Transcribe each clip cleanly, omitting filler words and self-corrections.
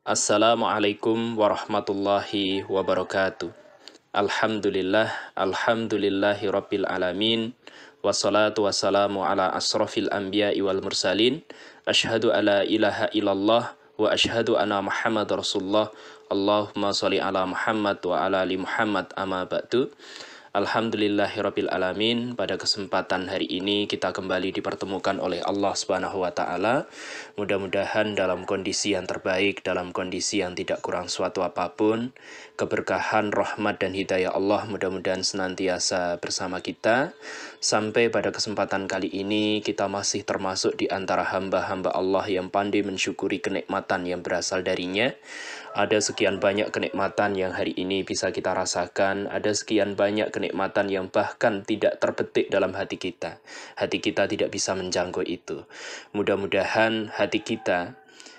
Assalamualaikum warahmatullahi wabarakatuh. Alhamdulillahi rabbil alamin. Wassalatu wassalamu ala asrafil anbiya'i wal mursalin. Ashhadu alla ilaha illallah wa ashhadu anna Muhammad Rasulullah. Allahumma sholli ala Muhammad wa ala ali Muhammad amma ba'du. Alhamdulillahirabbil alamin. Pada kesempatan hari ini kita kembali dipertemukan oleh Allah Subhanahu wa taala. Mudah-mudahan dalam kondisi yang terbaik, dalam kondisi yang tidak kurang suatu apapun, keberkahan, rahmat dan hidayah Allah mudah-mudahan senantiasa bersama kita. Sampai pada kesempatan kali ini kita masih termasuk di antara hamba-hamba Allah yang pandai mensyukuri kenikmatan yang berasal darinya. Ada sekian banyak kenikmatan yang hari ini bisa kita rasakan, ada sekian banyak kenikmatan yang bahkan tidak terbetik dalam hati kita. Hati kita tidak bisa menjangkau itu. Mudah-mudahan hati kita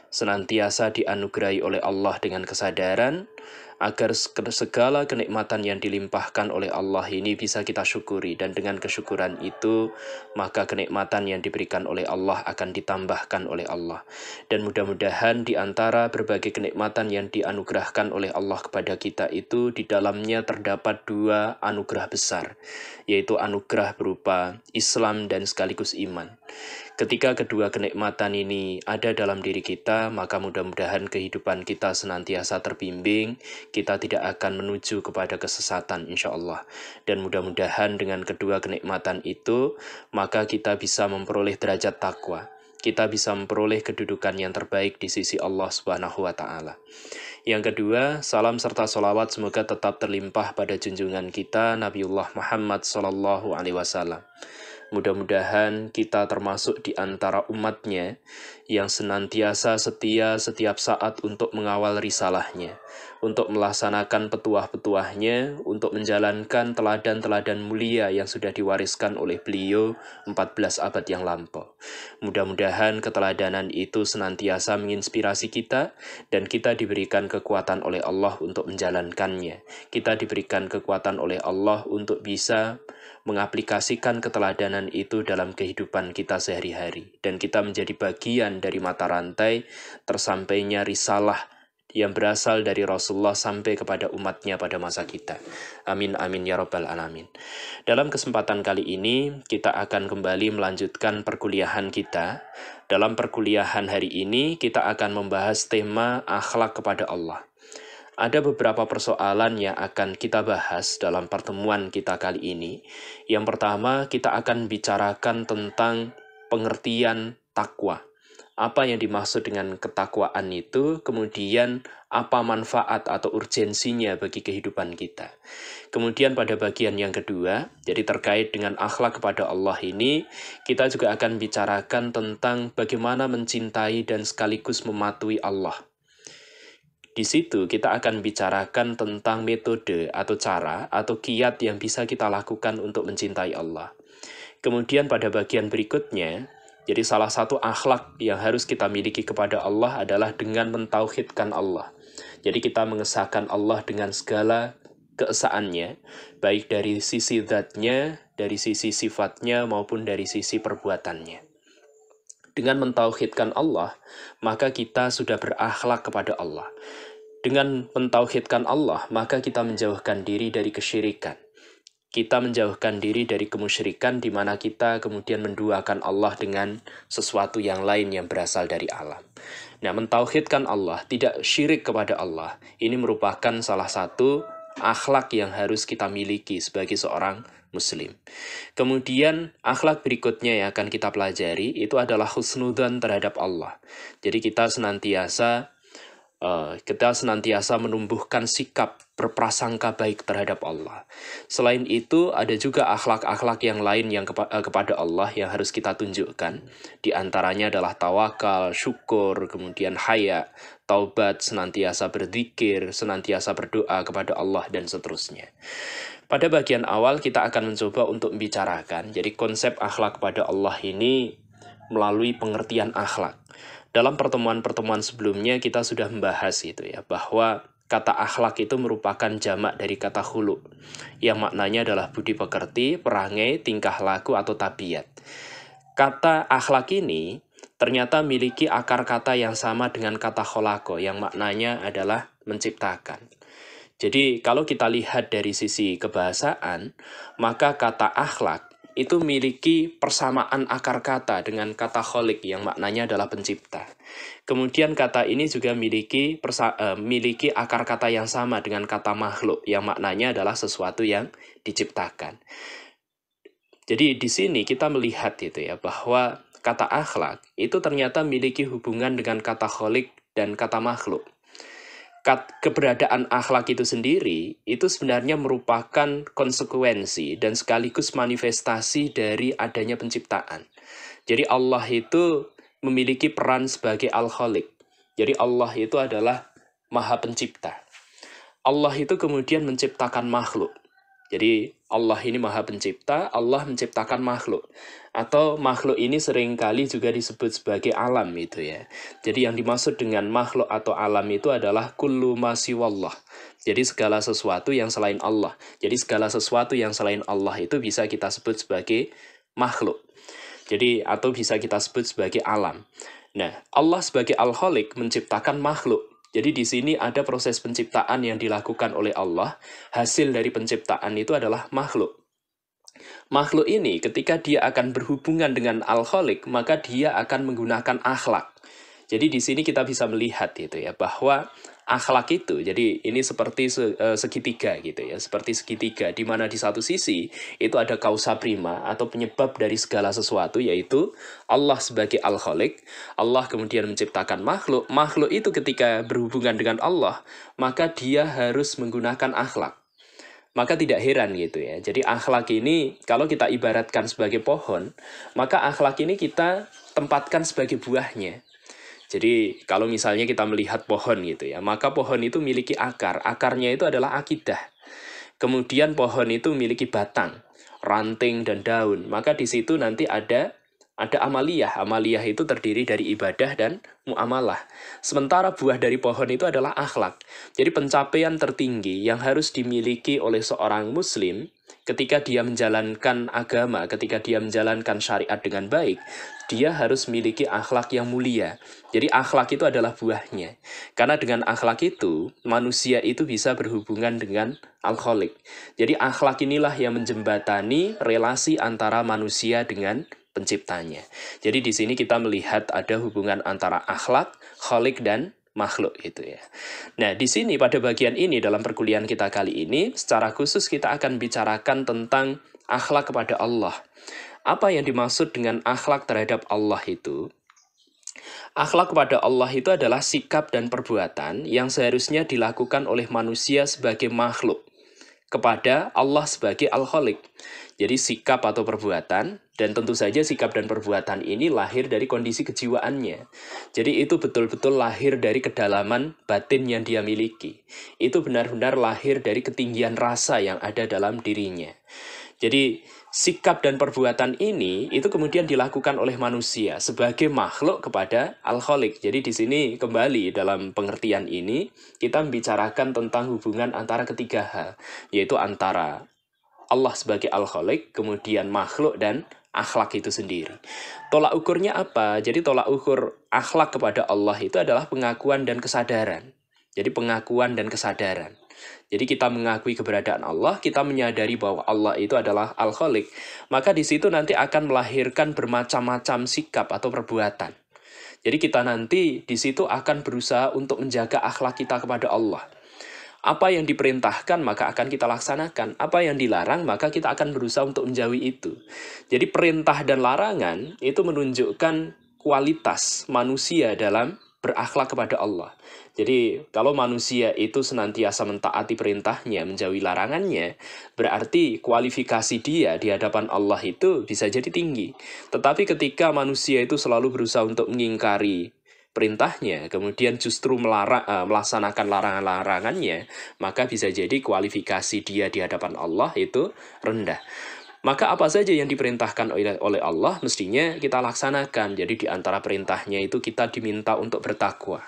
senantiasa dianugerahi oleh Allah dengan kesadaran, agar segala kenikmatan yang dilimpahkan oleh Allah ini bisa kita syukuri, dan dengan kesyukuran itu maka kenikmatan yang diberikan oleh Allah akan ditambahkan oleh Allah. Dan mudah-mudahan di antara berbagai kenikmatan yang dianugerahkan oleh Allah kepada kita itu, di dalamnya terdapat dua anugerah besar, yaitu anugerah berupa Islam dan sekaligus iman. Ketika kedua kenikmatan ini ada dalam diri kita, maka mudah-mudahan kehidupan kita senantiasa terbimbing, kita tidak akan menuju kepada kesesatan insya Allah. Dan mudah-mudahan dengan kedua kenikmatan itu, maka kita bisa memperoleh derajat takwa. Kita bisa memperoleh kedudukan yang terbaik di sisi Allah Subhanahu wa taala. Yang kedua, salam serta sholawat semoga tetap terlimpah pada junjungan kita Nabiullah Muhammad SAW. Mudah-mudahan kita termasuk di antara umatnya yang senantiasa setia setiap saat untuk mengawal risalahnya, untuk melaksanakan petuah-petuahnya, untuk menjalankan teladan-teladan mulia yang sudah diwariskan oleh beliau 14 abad yang lampau. Mudah-mudahan keteladanan itu senantiasa menginspirasi kita, dan kita diberikan kekuatan oleh Allah untuk menjalankannya. Kita diberikan kekuatan oleh Allah untuk bisa mengaplikasikan keteladanan itu dalam kehidupan kita sehari-hari. Dan kita menjadi bagian dari mata rantai tersampainya risalah yang berasal dari Rasulullah sampai kepada umatnya pada masa kita. Amin amin ya rabbal alamin. Dalam kesempatan kali ini kita akan kembali melanjutkan perkuliahan kita. Dalam perkuliahan hari ini kita akan membahas tema akhlak kepada Allah. Ada beberapa persoalan yang akan kita bahas dalam pertemuan kita kali ini. Yang pertama, kita akan bicarakan tentang pengertian takwa. Apa yang dimaksud dengan ketakwaan itu, kemudian apa manfaat atau urgensinya bagi kehidupan kita. Kemudian pada bagian yang kedua, jadi terkait dengan akhlak kepada Allah ini, kita juga akan bicarakan tentang bagaimana mencintai dan sekaligus mematuhi Allah. Di situ kita akan bicarakan tentang metode atau cara atau kiat yang bisa kita lakukan untuk mencintai Allah. Kemudian pada bagian berikutnya, jadi salah satu akhlak yang harus kita miliki kepada Allah adalah dengan mentauhidkan Allah. Jadi kita mengesahkan Allah dengan segala keesaannya, baik dari sisi zatnya, dari sisi sifatnya, maupun dari sisi perbuatannya. Dengan mentauhidkan Allah, maka kita sudah berakhlak kepada Allah. Dengan mentauhidkan Allah, maka kita menjauhkan diri dari kesyirikan. Kita menjauhkan diri dari kemusyrikan, di mana kita kemudian menduakan Allah dengan sesuatu yang lain yang berasal dari alam. Nah, mentauhidkan Allah, tidak syirik kepada Allah, ini merupakan salah satu akhlak yang harus kita miliki sebagai seorang Muslim. Kemudian akhlak berikutnya yang akan kita pelajari itu adalah husnudzan terhadap Allah. Jadi kita senantiasa menumbuhkan sikap berprasangka baik terhadap Allah. Selain itu, ada juga akhlak-akhlak yang lain yang kepada Allah yang harus kita tunjukkan. Di antaranya adalah tawakal, syukur, kemudian haya, taubat, senantiasa berzikir, senantiasa berdoa kepada Allah, dan seterusnya. Pada bagian awal kita akan mencoba untuk membicarakan, jadi konsep akhlak kepada Allah ini melalui pengertian akhlak. Dalam pertemuan-pertemuan sebelumnya kita sudah membahas itu ya, bahwa kata akhlak itu merupakan jamak dari kata khuluq, yang maknanya adalah budi pekerti, perangai, tingkah laku atau tabiat. Kata akhlak ini ternyata memiliki akar kata yang sama dengan kata kholako, yang maknanya adalah menciptakan. Jadi kalau kita lihat dari sisi kebahasaan, maka kata akhlak itu memiliki persamaan akar kata dengan kata kholik yang maknanya adalah pencipta. Kemudian kata ini juga memiliki akar kata yang sama dengan kata makhluk yang maknanya adalah sesuatu yang diciptakan. Jadi di sini kita melihat itu ya bahwa kata akhlak itu ternyata memiliki hubungan dengan kata kholik dan kata makhluk. Keberadaan akhlak itu sendiri itu sebenarnya merupakan konsekuensi dan sekaligus manifestasi dari adanya penciptaan. Jadi Allah itu memiliki peran sebagai Al-Khaliq. Jadi Allah itu adalah Maha Pencipta. Allah itu kemudian menciptakan makhluk. Jadi Allah ini Maha Pencipta, Allah menciptakan makhluk. Atau makhluk ini seringkali juga disebut sebagai alam itu ya. Jadi yang dimaksud dengan makhluk atau alam itu adalah kullu ma siwallah. Jadi segala sesuatu yang selain Allah. Jadi segala sesuatu yang selain Allah itu bisa kita sebut sebagai makhluk. Jadi atau bisa kita sebut sebagai alam. Nah, Allah sebagai Al-Khaliq menciptakan makhluk. Jadi di sini ada proses penciptaan yang dilakukan oleh Allah. Hasil dari penciptaan itu adalah makhluk. Makhluk ini ketika dia akan berhubungan dengan Al-Khaliq, maka dia akan menggunakan akhlak. Jadi di sini kita bisa melihat itu ya bahwa akhlak itu, jadi ini seperti segitiga gitu ya, seperti segitiga di mana di satu sisi itu ada kausa prima atau penyebab dari segala sesuatu yaitu Allah sebagai Al-Khaliq. Allah kemudian menciptakan makhluk. Makhluk itu ketika berhubungan dengan Allah, maka dia harus menggunakan akhlak. Maka tidak heran gitu ya. Jadi akhlak ini kalau kita ibaratkan sebagai pohon, maka akhlak ini kita tempatkan sebagai buahnya. Jadi kalau misalnya kita melihat pohon gitu ya, maka pohon itu memiliki akar. Akarnya itu adalah akidah. Kemudian pohon itu memiliki batang, ranting dan daun. Maka di situ nanti ada amaliyah. Amaliyah itu terdiri dari ibadah dan muamalah. Sementara buah dari pohon itu adalah akhlak. Jadi pencapaian tertinggi yang harus dimiliki oleh seorang muslim ketika dia menjalankan agama, ketika dia menjalankan syariat dengan baik, dia harus memiliki akhlak yang mulia. Jadi akhlak itu adalah buahnya. Karena dengan akhlak itu, manusia itu bisa berhubungan dengan Al-Khaliq. Jadi akhlak inilah yang menjembatani relasi antara manusia dengan penciptanya. Jadi di sini kita melihat ada hubungan antara akhlak, Khaliq dan makhluk itu ya. Nah, di sini pada bagian ini dalam perkuliahan kita kali ini secara khusus kita akan bicarakan tentang akhlak kepada Allah. Apa yang dimaksud dengan akhlak terhadap Allah itu? Akhlak kepada Allah itu adalah sikap dan perbuatan yang seharusnya dilakukan oleh manusia sebagai makhluk kepada Allah sebagai Al-Khaliq. Jadi sikap atau perbuatan, dan tentu saja sikap dan perbuatan ini lahir dari kondisi kejiwaannya. Jadi itu betul-betul lahir dari kedalaman batin yang dia miliki. Itu benar-benar lahir dari ketinggian rasa yang ada dalam dirinya. Jadi sikap dan perbuatan ini itu kemudian dilakukan oleh manusia sebagai makhluk kepada Al-Khaliq. Jadi di sini kembali dalam pengertian ini kita membicarakan tentang hubungan antara ketiga hal, yaitu antara Allah sebagai Al-Khaliq, kemudian makhluk dan akhlak itu sendiri. Tolak ukurnya apa? Jadi tolak ukur akhlak kepada Allah itu adalah pengakuan dan kesadaran. Jadi pengakuan dan kesadaran. Jadi kita mengakui keberadaan Allah, kita menyadari bahwa Allah itu adalah Al-Khaliq, maka di situ nanti akan melahirkan bermacam-macam sikap atau perbuatan. Jadi kita nanti di situ akan berusaha untuk menjaga akhlak kita kepada Allah. Apa yang diperintahkan maka akan kita laksanakan, apa yang dilarang maka kita akan berusaha untuk menjauhi itu. Jadi perintah dan larangan itu menunjukkan kualitas manusia dalam berakhlak kepada Allah. Jadi kalau manusia itu senantiasa mentaati perintahnya, menjauhi larangannya, berarti kualifikasi dia di hadapan Allah itu bisa jadi tinggi. Tetapi ketika manusia itu selalu berusaha untuk mengingkari perintahnya, kemudian justru melaksanakan larangan-larangannya, maka bisa jadi kualifikasi dia di hadapan Allah itu rendah. Maka apa saja yang diperintahkan oleh Allah mestinya kita laksanakan. Jadi di antara perintahnya itu kita diminta untuk bertakwa.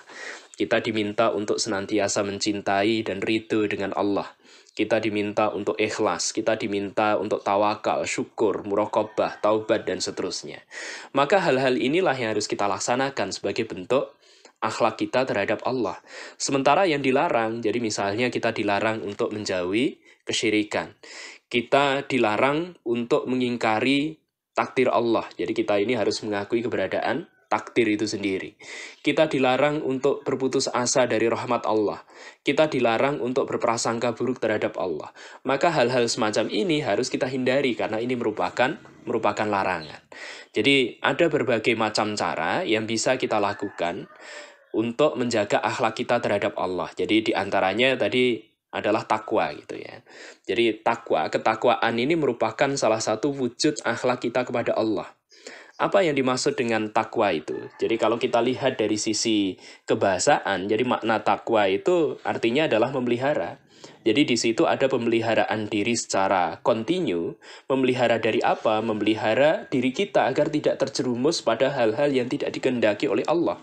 Kita diminta untuk senantiasa mencintai dan ridho dengan Allah. kita diminta untuk ikhlas, kita diminta untuk tawakal, syukur, muraqabah, taubat, dan seterusnya. Maka hal-hal inilah yang harus kita laksanakan sebagai bentuk akhlak kita terhadap Allah. Sementara yang dilarang, jadi misalnya kita dilarang untuk menjauhi kesyirikan. Kita dilarang untuk mengingkari takdir Allah. Jadi kita ini harus mengakui keberadaan takdir itu sendiri. Kita dilarang untuk berputus asa dari rahmat Allah. Kita dilarang untuk berprasangka buruk terhadap Allah. Maka hal-hal semacam ini harus kita hindari karena ini merupakan larangan. Jadi ada berbagai macam cara yang bisa kita lakukan untuk menjaga akhlak kita terhadap Allah. Jadi diantaranya tadi adalah takwa gitu ya. Jadi ketakwaan ini merupakan salah satu wujud akhlak kita kepada Allah. Apa yang dimaksud dengan takwa itu? Jadi kalau kita lihat dari sisi kebahasaan, jadi makna takwa itu artinya adalah memelihara. Jadi di situ ada pemeliharaan diri secara kontinu. Memelihara dari apa? Memelihara diri kita agar tidak terjerumus pada hal-hal yang tidak dikehendaki oleh Allah.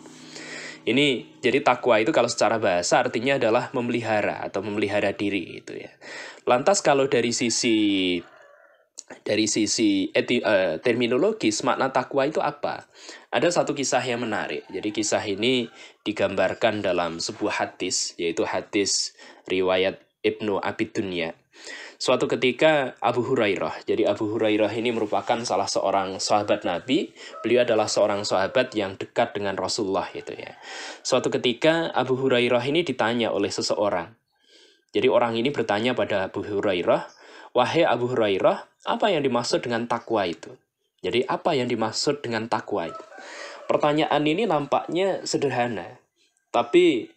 Ini jadi takwa itu kalau secara bahasa artinya adalah memelihara atau memelihara diri gitu ya. Lantas kalau dari sisi terminologis, makna takwa itu apa? Ada satu kisah yang menarik. Jadi kisah ini digambarkan dalam sebuah hadis, yaitu hadis riwayat Ibnu Abi Dunya. Suatu ketika Abu Hurairah, jadi Abu Hurairah ini merupakan salah seorang sahabat Nabi. Beliau adalah seorang sahabat yang dekat dengan Rasulullah gitu ya. Suatu ketika Abu Hurairah ini ditanya oleh seseorang. Jadi orang ini bertanya pada Abu Hurairah, "Wahai Abu Hurairah, apa yang dimaksud dengan takwa itu?" Jadi apa yang dimaksud dengan takwa itu? Pertanyaan ini nampaknya sederhana, tapi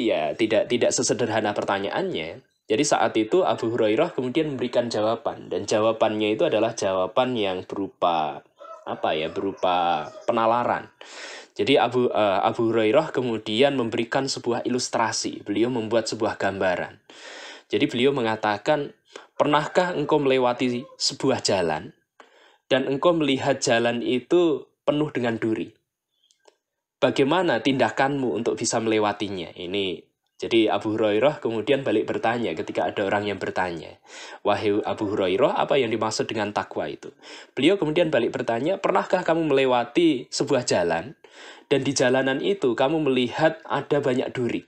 ya tidak sesederhana pertanyaannya. Jadi saat itu Abu Hurairah kemudian memberikan jawaban, dan jawabannya itu adalah jawaban yang berupa berupa penalaran. Jadi Abu Hurairah kemudian memberikan sebuah ilustrasi. Beliau membuat sebuah gambaran. Jadi beliau mengatakan, pernahkah engkau melewati sebuah jalan dan engkau melihat jalan itu penuh dengan duri? Bagaimana tindakanmu untuk bisa melewatinya? Ini jadi Abu Hurairah kemudian balik bertanya ketika ada orang yang bertanya, "Wahai Abu Hurairah, apa yang dimaksud dengan takwa itu?" Beliau kemudian balik bertanya, "Pernahkah kamu melewati sebuah jalan dan di jalanan itu kamu melihat ada banyak duri?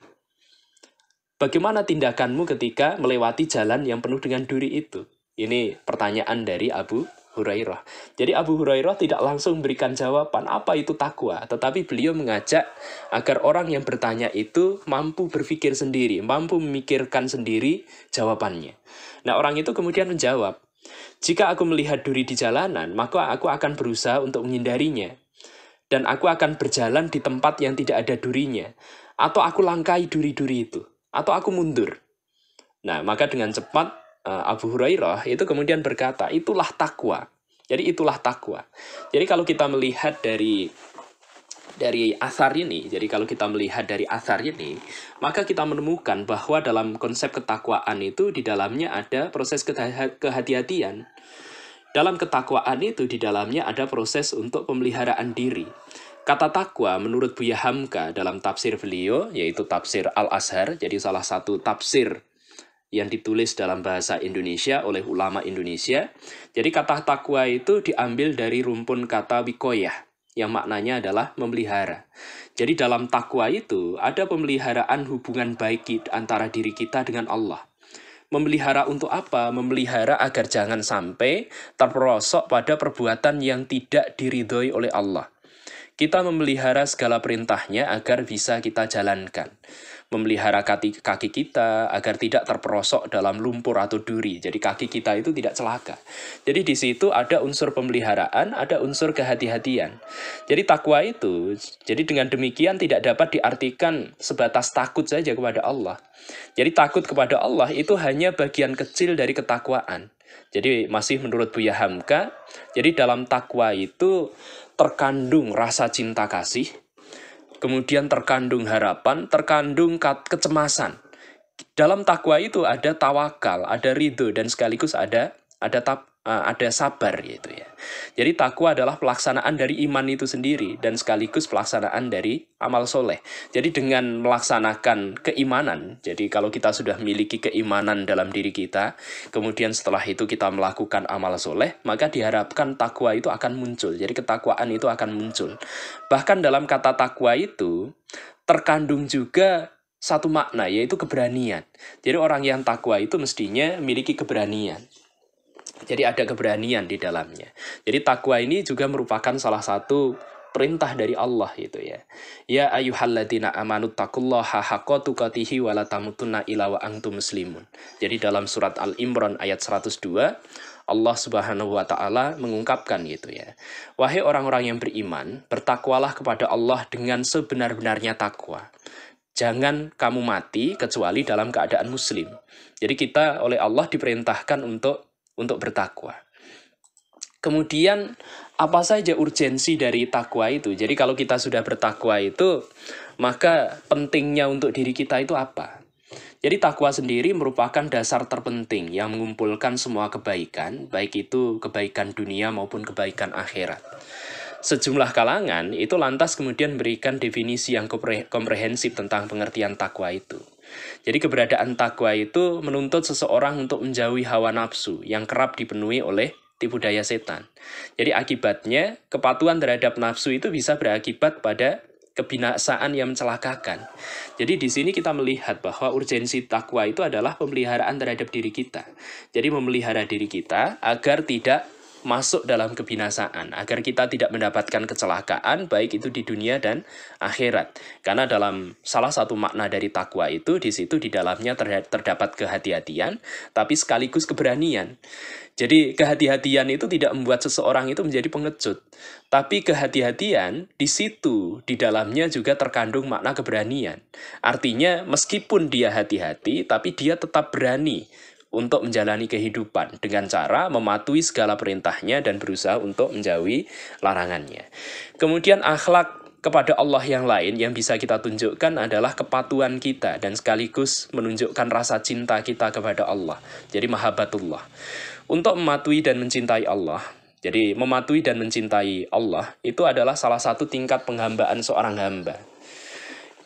Bagaimana tindakanmu ketika melewati jalan yang penuh dengan duri itu?" Ini pertanyaan dari Abu Hurairah. Jadi Abu Hurairah tidak langsung memberikan jawaban apa itu takwa, tetapi beliau mengajak agar orang yang bertanya itu mampu berpikir sendiri, mampu memikirkan sendiri jawabannya. Nah, orang itu kemudian menjawab, "Jika aku melihat duri di jalanan, maka aku akan berusaha untuk menghindarinya. Dan aku akan berjalan di tempat yang tidak ada durinya. Atau aku langkai duri-duri itu. Atau aku mundur." Nah, maka dengan cepat Abu Hurairah itu kemudian berkata, itulah takwa. Jadi itulah takwa. Jadi kalau kita melihat dari asar ini, maka kita menemukan bahwa dalam konsep ketakwaan itu di dalamnya ada proses kehati-hatian. Dalam ketakwaan itu di dalamnya ada proses untuk pemeliharaan diri. Kata takwa menurut Buya Hamka dalam tafsir beliau, yaitu tafsir Al-Azhar, jadi salah satu tafsir yang ditulis dalam bahasa Indonesia oleh ulama Indonesia. Jadi kata takwa itu diambil dari rumpun kata wikoyah, yang maknanya adalah memelihara. Jadi dalam takwa itu ada pemeliharaan hubungan baik antara diri kita dengan Allah. Memelihara untuk apa? Memelihara agar jangan sampai terperosok pada perbuatan yang tidak diridhoi oleh Allah. Kita memelihara segala perintahnya agar bisa kita jalankan. Memelihara kaki kita agar tidak terperosok dalam lumpur atau duri. Jadi kaki kita itu tidak celaka. Jadi di situ ada unsur pemeliharaan, ada unsur kehati-hatian. Jadi takwa itu, jadi dengan demikian tidak dapat diartikan sebatas takut saja kepada Allah. Jadi takut kepada Allah itu hanya bagian kecil dari ketakwaan. Jadi masih menurut Buya Hamka, jadi dalam takwa itu terkandung rasa cinta kasih, kemudian terkandung harapan, terkandung kecemasan. Dalam takwa itu ada tawakal, ada ridho, dan sekaligus ada ada sabar gitu ya. Jadi takwa adalah pelaksanaan dari iman itu sendiri dan sekaligus pelaksanaan dari amal soleh. Jadi dengan melaksanakan keimanan, jadi kalau kita sudah memiliki keimanan dalam diri kita, kemudian setelah itu kita melakukan amal soleh, maka diharapkan takwa itu akan muncul. Jadi ketakwaan itu akan muncul. Bahkan dalam kata takwa itu terkandung juga satu makna, yaitu keberanian. Jadi orang yang takwa itu mestinya memiliki keberanian. Jadi ada keberanian di dalamnya. Jadi takwa ini juga merupakan salah satu perintah dari Allah gitu ya. Ya ayyuhalladzina amanu taqullaha haqqa tuqatih wa la tamutunna illa wa antum muslimun. Jadi dalam surat Al-Imran ayat 102 Allah Subhanahu wa taala mengungkapkan gitu ya. Wahai orang-orang yang beriman, bertakwalah kepada Allah dengan sebenar-benarnya takwa. Jangan kamu mati kecuali dalam keadaan muslim. Jadi kita oleh Allah diperintahkan untuk bertakwa. Kemudian apa saja urgensi dari takwa itu? Jadi kalau kita sudah bertakwa itu, maka pentingnya untuk diri kita itu apa? Jadi takwa sendiri merupakan dasar terpenting yang mengumpulkan semua kebaikan, baik itu kebaikan dunia maupun kebaikan akhirat. Sejumlah kalangan itu lantas kemudian memberikan definisi yang komprehensif tentang pengertian takwa itu. Jadi keberadaan takwa itu menuntut seseorang untuk menjauhi hawa nafsu yang kerap dipenuhi oleh tipu daya setan. Jadi akibatnya kepatuhan terhadap nafsu itu bisa berakibat pada kebinasaan yang mencelakakan. Jadi di sini kita melihat bahwa urgensi takwa itu adalah pemeliharaan terhadap diri kita. Jadi memelihara diri kita agar tidak masuk dalam kebinasaan, agar kita tidak mendapatkan kecelakaan, baik itu di dunia dan akhirat. Karena dalam salah satu makna dari takwa itu, di situ di dalamnya terdapat kehati-hatian, tapi sekaligus keberanian. Jadi kehati-hatian itu tidak membuat seseorang itu menjadi pengecut, tapi kehati-hatian di situ di dalamnya juga terkandung makna keberanian. Artinya meskipun dia hati-hati, tapi dia tetap berani untuk menjalani kehidupan dengan cara mematuhi segala perintahnya dan berusaha untuk menjauhi larangannya. Kemudian akhlak kepada Allah yang lain yang bisa kita tunjukkan adalah kepatuhan kita dan sekaligus menunjukkan rasa cinta kita kepada Allah. Jadi mahabbatullah. Untuk mematuhi dan mencintai Allah, jadi mematuhi dan mencintai Allah itu adalah salah satu tingkat penghambaan seorang hamba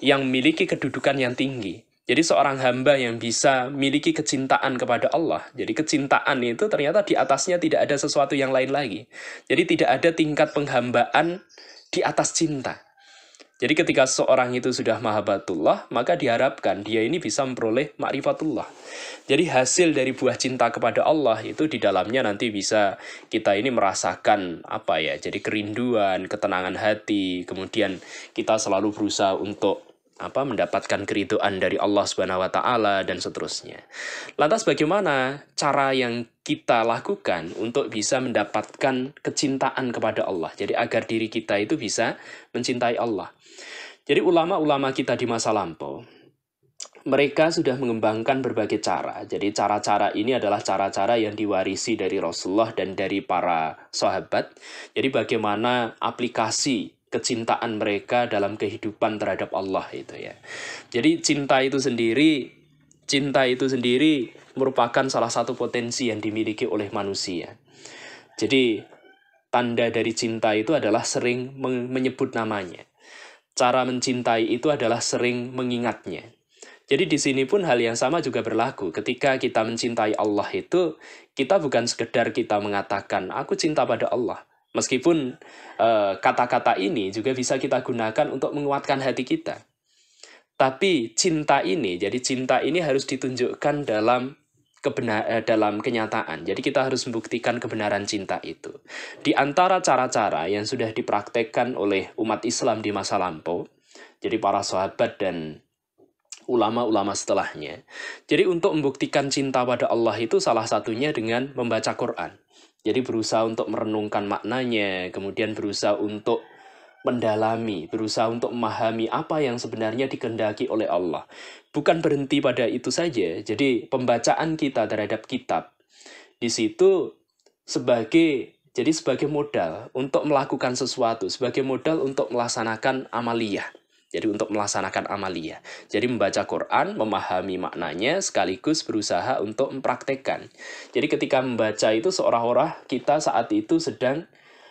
yang memiliki kedudukan yang tinggi. Jadi seorang hamba yang bisa memiliki kecintaan kepada Allah. Jadi kecintaan itu ternyata di atasnya tidak ada sesuatu yang lain lagi. Jadi tidak ada tingkat penghambaan di atas cinta. Jadi ketika seorang itu sudah mahabbatullah, maka diharapkan dia ini bisa memperoleh ma'rifatullah. Jadi hasil dari buah cinta kepada Allah itu di dalamnya nanti bisa kita ini merasakan apa ya? Jadi kerinduan, ketenangan hati, kemudian kita selalu berusaha untuk mendapatkan keridhaan dari Allah Subhanahu wa taala dan seterusnya. Lantas bagaimana cara yang kita lakukan untuk bisa mendapatkan kecintaan kepada Allah? Jadi agar diri kita itu bisa mencintai Allah. Jadi ulama-ulama kita di masa lampau, mereka sudah mengembangkan berbagai cara. Jadi cara-cara ini adalah cara-cara yang diwarisi dari Rasulullah dan dari para sahabat. Jadi bagaimana aplikasi kecintaan mereka dalam kehidupan terhadap Allah itu ya. Jadi cinta itu sendiri merupakan salah satu potensi yang dimiliki oleh manusia. Jadi tanda dari cinta itu adalah sering menyebut namanya. Cara mencintai itu adalah sering mengingatnya. Jadi di sini pun hal yang sama juga berlaku. Ketika kita mencintai Allah itu, kita bukan sekedar kita mengatakan, aku cinta pada Allah. Meskipun kata-kata ini juga bisa kita gunakan untuk menguatkan hati kita. Tapi cinta ini harus ditunjukkan dalam kenyataan. Jadi kita harus membuktikan kebenaran cinta itu. Di antara cara-cara yang sudah dipraktekkan oleh umat Islam di masa lampau, jadi para sahabat dan ulama-ulama setelahnya. Jadi untuk membuktikan cinta pada Allah itu salah satunya dengan membaca Quran. Jadi berusaha untuk merenungkan maknanya, kemudian berusaha untuk mendalami, berusaha untuk memahami apa yang sebenarnya dikehendaki oleh Allah. Bukan berhenti pada itu saja. Jadi pembacaan kita terhadap kitab di situ sebagai modal untuk melakukan sesuatu, sebagai modal untuk melaksanakan amaliyah. Jadi untuk melaksanakan amaliyah. Jadi membaca Quran, memahami maknanya, sekaligus berusaha untuk mempraktekkan. Jadi ketika membaca itu seolah-olah kita saat itu sedang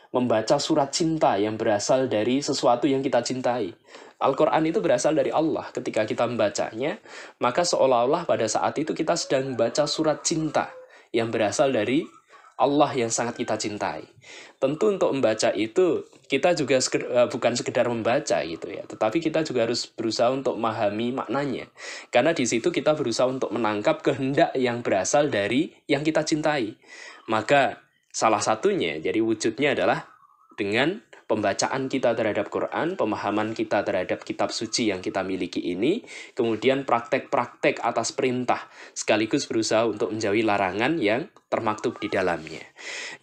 membaca surat cinta yang berasal dari sesuatu yang kita cintai. Al-Quran itu berasal dari Allah. Ketika kita membacanya, maka seolah-olah pada saat itu kita sedang membaca surat cinta yang berasal dari Allah yang sangat kita cintai. Tentu untuk membaca itu kita juga bukan sekedar membaca gitu ya, tetapi kita juga harus berusaha untuk memahami maknanya. Karena di situ kita berusaha untuk menangkap kehendak yang berasal dari yang kita cintai. Maka salah satunya, jadi wujudnya adalah dengan pembacaan kita terhadap Quran, pemahaman kita terhadap kitab suci yang kita miliki ini, kemudian praktek-praktek atas perintah, sekaligus berusaha untuk menjauhi larangan yang termaktub di dalamnya.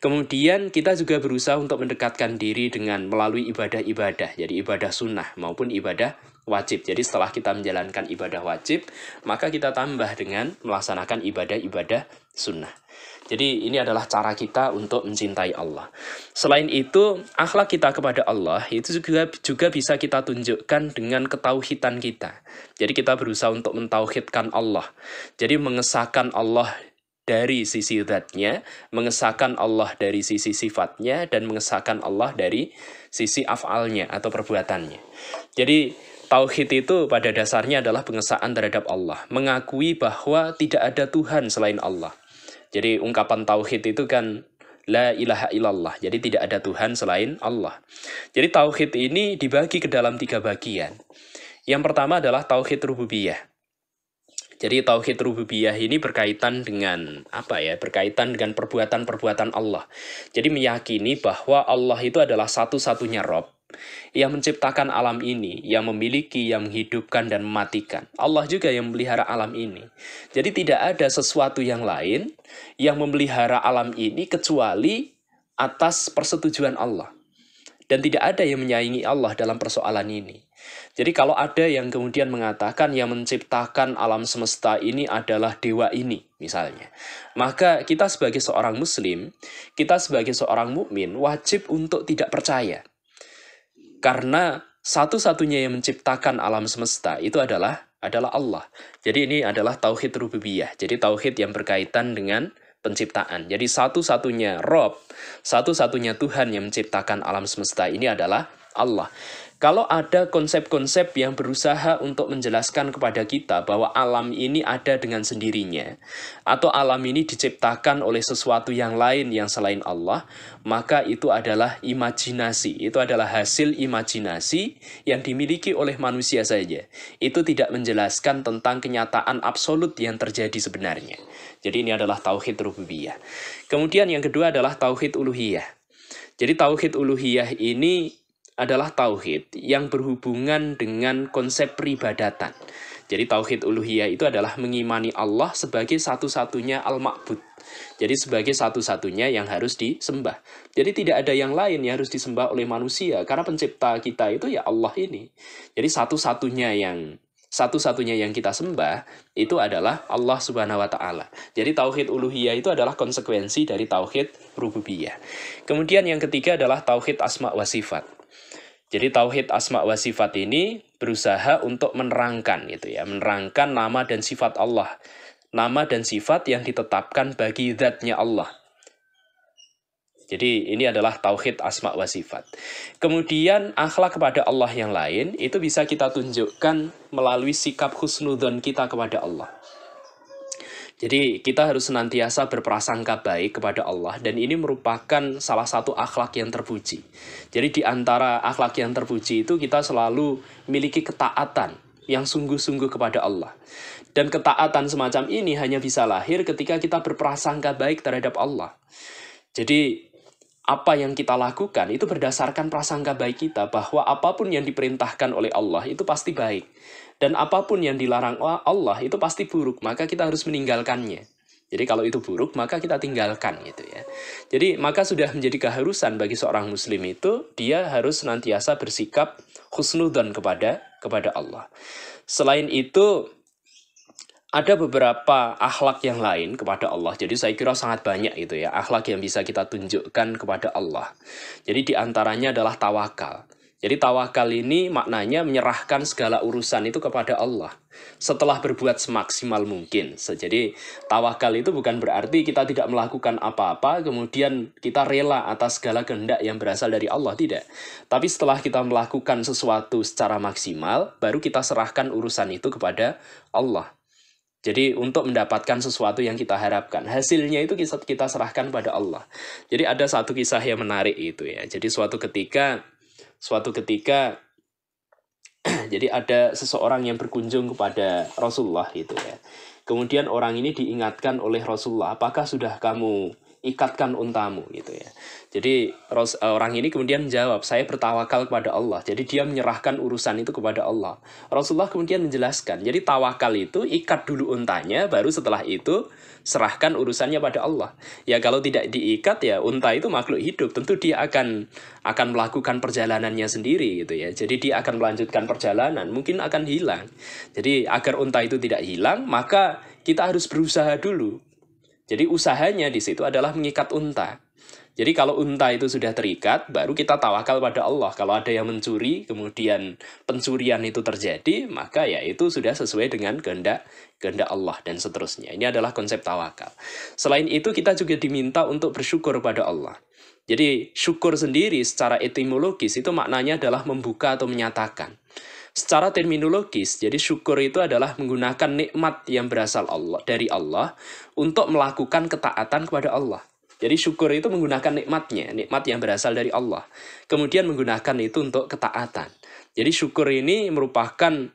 Kemudian kita juga berusaha untuk mendekatkan diri dengan melalui ibadah-ibadah, jadi ibadah sunnah maupun ibadah wajib. Jadi setelah kita menjalankan ibadah wajib, maka kita tambah dengan melaksanakan ibadah-ibadah sunnah. Jadi ini adalah cara kita untuk mencintai Allah. Selain itu, akhlak kita kepada Allah itu juga bisa kita tunjukkan dengan ketauhidan kita. Jadi kita berusaha untuk mentauhidkan Allah. Jadi mengesahkan Allah dari sisi zatnya, mengesahkan Allah dari sisi sifatnya, dan mengesahkan Allah dari sisi af'alnya atau perbuatannya. Jadi tauhid itu pada dasarnya adalah pengesahan terhadap Allah. Mengakui bahwa tidak ada Tuhan selain Allah. Jadi ungkapan tauhid itu kan la ilaha illallah. Jadi tidak ada Tuhan selain Allah. Jadi tauhid ini dibagi ke dalam 3 bagian. Yang pertama adalah tauhid rububiyah. Jadi tauhid rububiyah ini berkaitan dengan berkaitan dengan perbuatan-perbuatan Allah. Jadi meyakini bahwa Allah itu adalah satu-satunya Rabb yang menciptakan alam ini, yang memiliki, yang menghidupkan dan mematikan. Allah juga yang memelihara alam ini. Jadi tidak ada sesuatu yang lain yang memelihara alam ini kecuali atas persetujuan Allah. Dan tidak ada yang menyaingi Allah dalam persoalan ini. Jadi kalau ada yang kemudian mengatakan yang menciptakan alam semesta ini adalah dewa ini, misalnya. Maka kita sebagai seorang muslim, kita sebagai seorang mukmin wajib untuk tidak percaya. Karena satu-satunya yang menciptakan alam semesta itu adalah Allah. Jadi ini adalah tauhid rububiyah. Jadi tauhid yang berkaitan dengan penciptaan. Jadi satu-satunya Rob, satu-satunya Tuhan yang menciptakan alam semesta ini adalah Allah. Kalau ada konsep-konsep yang berusaha untuk menjelaskan kepada kita bahwa alam ini ada dengan sendirinya, atau alam ini diciptakan oleh sesuatu yang lain yang selain Allah, maka itu adalah imajinasi. Itu adalah hasil imajinasi yang dimiliki oleh manusia saja. Itu tidak menjelaskan tentang kenyataan absolut yang terjadi sebenarnya. Jadi ini adalah tauhid rububiyah. Kemudian yang kedua adalah tauhid uluhiyah. Jadi tauhid uluhiyah ini adalah tauhid yang berhubungan dengan konsep peribadatan. Jadi tauhid uluhiyah itu adalah mengimani Allah sebagai satu-satunya al-ma'bud. Jadi sebagai satu-satunya yang harus disembah. Jadi tidak ada yang lain yang harus disembah oleh manusia, karena pencipta kita itu ya Allah ini. Jadi satu-satunya yang kita sembah itu adalah Allah Subhanahu wa taala. Jadi tauhid uluhiyah itu adalah konsekuensi dari tauhid rububiyah. Kemudian yang ketiga adalah tauhid asma wa sifat. Jadi tauhid asma wa sifat ini berusaha untuk menerangkan menerangkan nama dan sifat Allah. Nama dan sifat yang ditetapkan bagi zatnya Allah. Jadi ini adalah tauhid asma wa sifat. Kemudian akhlak kepada Allah yang lain itu bisa kita tunjukkan melalui sikap husnudzon kita kepada Allah. Jadi kita harus senantiasa berprasangka baik kepada Allah, dan ini merupakan salah satu akhlak yang terpuji. Jadi di antara akhlak yang terpuji itu kita selalu memiliki ketaatan yang sungguh-sungguh kepada Allah. Dan ketaatan semacam ini hanya bisa lahir ketika kita berprasangka baik terhadap Allah. Jadi apa yang kita lakukan itu berdasarkan prasangka baik kita bahwa apapun yang diperintahkan oleh Allah itu pasti baik. Dan apapun yang dilarang Allah itu pasti buruk, maka kita harus meninggalkannya. Jadi kalau itu buruk, maka kita tinggalkan gitu ya. Jadi maka sudah menjadi keharusan bagi seorang muslim itu, dia harus senantiasa bersikap husnudzon kepada Allah. Selain itu, ada beberapa akhlak yang lain kepada Allah. Jadi saya kira sangat banyak itu ya, akhlak yang bisa kita tunjukkan kepada Allah. Jadi diantaranya adalah tawakal. Jadi tawakal ini maknanya menyerahkan segala urusan itu kepada Allah setelah berbuat semaksimal mungkin. Jadi tawakal itu bukan berarti kita tidak melakukan apa-apa kemudian kita rela atas segala kehendak yang berasal dari Allah, tidak. Tapi setelah kita melakukan sesuatu secara maksimal, baru kita serahkan urusan itu kepada Allah. Jadi untuk mendapatkan sesuatu yang kita harapkan, hasilnya itu kita serahkan pada Allah. Jadi ada satu kisah yang menarik itu ya. Jadi suatu ketika jadi ada seseorang yang berkunjung kepada Rasulullah gitu ya. Kemudian orang ini diingatkan oleh Rasulullah, apakah sudah kamu ikatkan untamu gitu ya. Jadi orang ini kemudian menjawab, saya bertawakal kepada Allah. Jadi dia menyerahkan urusan itu kepada Allah. Rasulullah kemudian menjelaskan, jadi tawakal itu ikat dulu untanya, baru setelah itu serahkan urusannya pada Allah. Ya kalau tidak diikat ya unta itu makhluk hidup, tentu dia akan melakukan perjalanannya sendiri gitu ya. Jadi dia akan melanjutkan perjalanan, mungkin akan hilang. Jadi agar unta itu tidak hilang, maka kita harus berusaha dulu. Jadi usahanya di situ adalah mengikat unta. Jadi kalau unta itu sudah terikat, baru kita tawakal pada Allah. Kalau ada yang mencuri, kemudian pencurian itu terjadi, maka ya itu sudah sesuai dengan kehendak Allah dan seterusnya. Ini adalah konsep tawakal. Selain itu kita juga diminta untuk bersyukur pada Allah. Jadi syukur sendiri secara etimologis itu maknanya adalah membuka atau menyatakan. Secara terminologis, jadi syukur itu adalah menggunakan nikmat yang berasal dari Allah untuk melakukan ketaatan kepada Allah. Jadi syukur itu menggunakan nikmatnya, nikmat yang berasal dari Allah. Kemudian menggunakan itu untuk ketaatan. Jadi syukur ini merupakan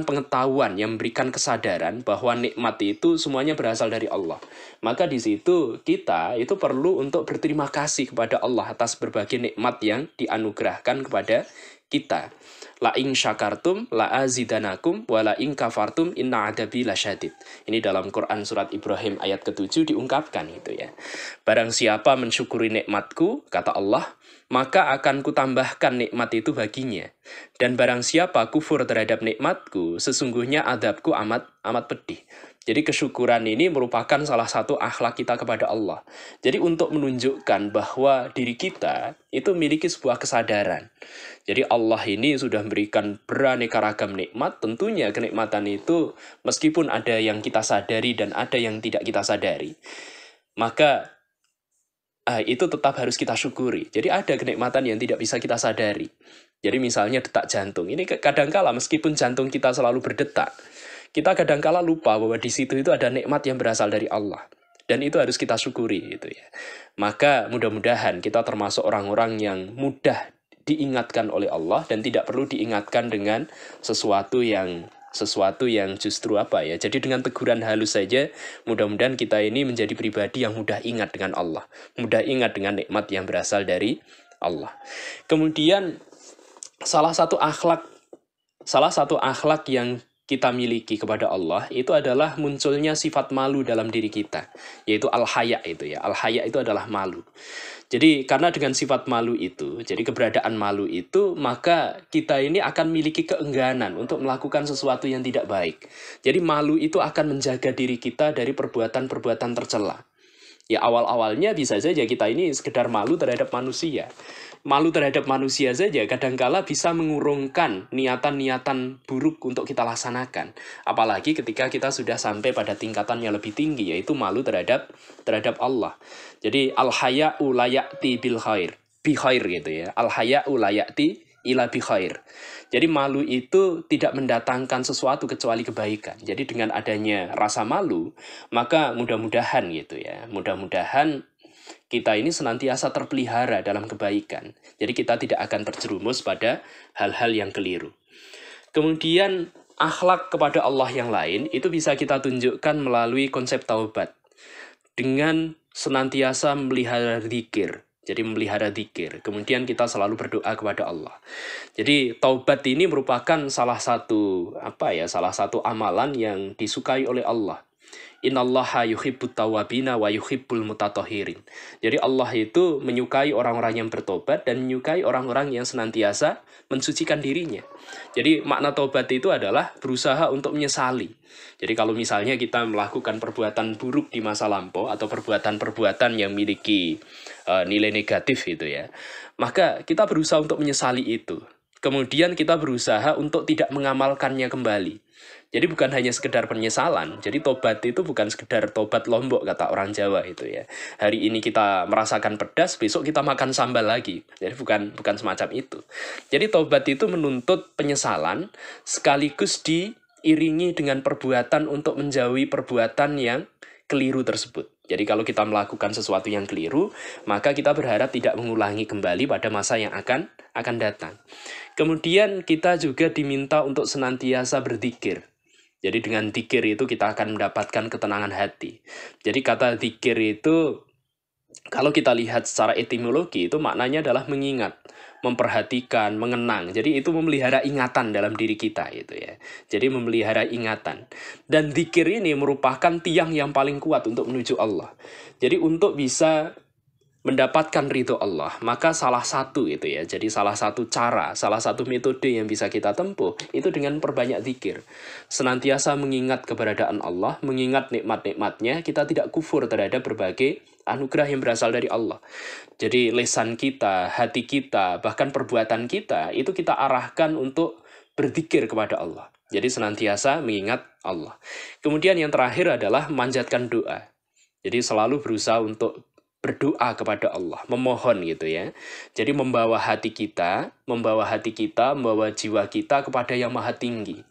pengetahuan yang memberikan kesadaran bahwa nikmat itu semuanya berasal dari Allah. Maka di situ kita itu perlu untuk berterima kasih kepada Allah atas berbagai nikmat yang dianugerahkan kepada kita. La in syakartum la azidanakum wa la in kafartum inna adabi lasyadid. Ini dalam Quran surat Ibrahim ayat ke-7 diungkapkan itu ya. Barang siapa mensyukuri nikmatku, kata Allah, maka akan kutambahkan nikmat itu baginya. Dan barang siapa kufur terhadap nikmatku, sesungguhnya adabku amat pedih. Jadi kesyukuran ini merupakan salah satu akhlak kita kepada Allah. Jadi untuk menunjukkan bahwa diri kita itu memiliki sebuah kesadaran. Jadi Allah ini sudah memberikan beraneka ragam nikmat, tentunya kenikmatan itu meskipun ada yang kita sadari dan ada yang tidak kita sadari. Maka itu tetap harus kita syukuri. Jadi ada kenikmatan yang tidak bisa kita sadari. Jadi misalnya detak jantung. Ini kadangkala meskipun jantung kita selalu berdetak, kita kadangkala lupa bahwa di situ itu ada nikmat yang berasal dari Allah. Dan itu harus kita syukuri gitu ya. Maka mudah-mudahan kita termasuk orang-orang yang mudah diingatkan oleh Allah dan tidak perlu diingatkan dengan sesuatu yang justru apa ya. Jadi dengan teguran halus saja, mudah-mudahan kita ini menjadi pribadi yang mudah ingat dengan Allah, mudah ingat dengan nikmat yang berasal dari Allah. Kemudian salah satu akhlak yang kita miliki kepada Allah itu adalah munculnya sifat malu dalam diri kita, yaitu al-haya itu ya. Al-haya itu adalah malu. Jadi karena dengan sifat malu itu, jadi keberadaan malu itu, maka kita ini akan memiliki keengganan untuk melakukan sesuatu yang tidak baik. Jadi malu itu akan menjaga diri kita dari perbuatan-perbuatan tercela. Ya awal-awalnya bisa saja kita ini sekedar malu terhadap manusia. Malu terhadap manusia saja kadangkala bisa mengurungkan niatan-niatan buruk untuk kita laksanakan. Apalagi ketika kita sudah sampai pada tingkatan yang lebih tinggi, yaitu malu terhadap Allah. Jadi al-haya'u la ya'ti bil khair, bi khair gitu ya. Al-haya'u la ya'ti ila bi khair. Jadi malu itu tidak mendatangkan sesuatu kecuali kebaikan. Jadi dengan adanya rasa malu, maka mudah-mudahan gitu ya. Mudah-mudahan kita ini senantiasa terpelihara dalam kebaikan. Jadi kita tidak akan terjerumus pada hal-hal yang keliru. Kemudian akhlak kepada Allah yang lain itu bisa kita tunjukkan melalui konsep taubat. Dengan senantiasa memelihara zikir. Jadi memelihara zikir. Kemudian kita selalu berdoa kepada Allah. Jadi taubat ini merupakan salah satu amalan yang disukai oleh Allah. Innallaha yuhibbut tawwabina wa yuhibbul mutatahhirin. Jadi Allah itu menyukai orang-orang yang bertobat dan menyukai orang-orang yang senantiasa mensucikan dirinya. Jadi makna tobat itu adalah berusaha untuk menyesali. Jadi kalau misalnya kita melakukan perbuatan buruk di masa lampau atau perbuatan-perbuatan yang memiliki nilai negatif gitu ya, maka kita berusaha untuk menyesali itu. Kemudian kita berusaha untuk tidak mengamalkannya kembali. Jadi bukan hanya sekedar penyesalan. Jadi tobat itu bukan sekedar tobat lombok kata orang Jawa itu ya. Hari ini kita merasakan pedas, besok kita makan sambal lagi. Jadi bukan semacam itu. Jadi tobat itu menuntut penyesalan sekaligus diiringi dengan perbuatan untuk menjauhi perbuatan yang keliru tersebut. Jadi kalau kita melakukan sesuatu yang keliru, maka kita berharap tidak mengulangi kembali pada masa yang akan datang. Kemudian kita juga diminta untuk senantiasa berzikir. Jadi dengan zikir itu kita akan mendapatkan ketenangan hati. Jadi kata zikir itu, kalau kita lihat secara etimologi, itu maknanya adalah mengingat, memperhatikan, mengenang. Jadi itu memelihara ingatan dalam diri kita gitu ya. Jadi memelihara ingatan. Dan zikir ini merupakan tiang yang paling kuat untuk menuju Allah. Jadi untuk bisa mendapatkan ridho Allah, maka salah satu itu ya, jadi salah satu cara, salah satu metode yang bisa kita tempuh, itu dengan perbanyak zikir. Senantiasa mengingat keberadaan Allah, mengingat nikmat-nikmatnya, kita tidak kufur terhadap berbagai anugerah yang berasal dari Allah. Jadi lisan kita, hati kita, bahkan perbuatan kita, itu kita arahkan untuk berzikir kepada Allah. Jadi senantiasa mengingat Allah. Kemudian yang terakhir adalah memanjatkan doa. Jadi selalu berusaha untuk berdoa kepada Allah, memohon gitu ya. Jadi membawa hati kita, membawa jiwa kita kepada yang maha tinggi.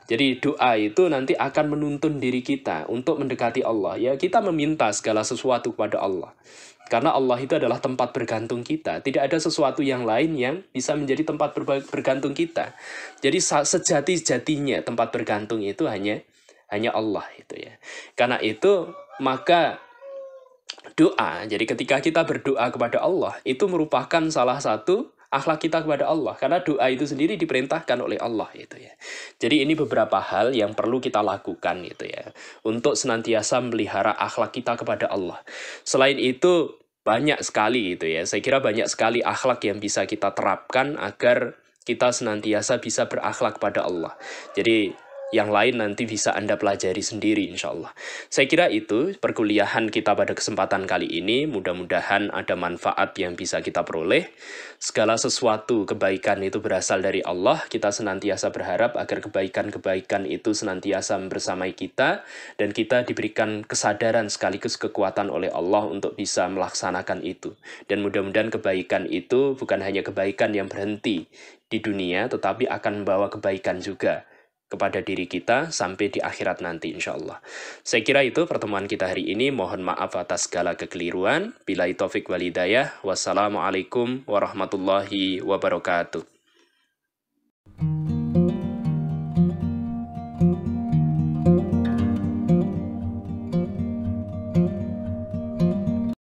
Jadi doa itu nanti akan menuntun diri kita untuk mendekati Allah. Ya, kita meminta segala sesuatu kepada Allah. Karena Allah itu adalah tempat bergantung kita. Tidak ada sesuatu yang lain yang bisa menjadi tempat bergantung kita. Jadi sejati-jatinya tempat bergantung itu hanya Allah itu ya. Karena itu maka doa, jadi ketika kita berdoa kepada Allah, itu merupakan salah satu akhlak kita kepada Allah. Karena doa itu sendiri diperintahkan oleh Allah gitu ya. Jadi ini beberapa hal yang perlu kita lakukan gitu ya, untuk senantiasa melihara akhlak kita kepada Allah. Selain itu, banyak sekali gitu ya. Saya kira banyak sekali akhlak yang bisa kita terapkan agar kita senantiasa bisa berakhlak kepada Allah. Jadi yang lain nanti bisa Anda pelajari sendiri insya Allah. Saya kira itu perkuliahan kita pada kesempatan kali ini. Mudah-mudahan ada manfaat yang bisa kita peroleh. Segala sesuatu kebaikan itu berasal dari Allah. Kita senantiasa berharap agar kebaikan-kebaikan itu senantiasa bersamai kita. Dan kita diberikan kesadaran sekaligus kekuatan oleh Allah untuk bisa melaksanakan itu. Dan mudah-mudahan kebaikan itu bukan hanya kebaikan yang berhenti di dunia, tetapi akan membawa kebaikan juga kepada diri kita sampai di akhirat nanti insya Allah. Saya kira itu pertemuan kita hari ini. Mohon maaf atas segala kekeliruan. Billahi taufik wal hidayah. Wassalamualaikum warahmatullahi wabarakatuh.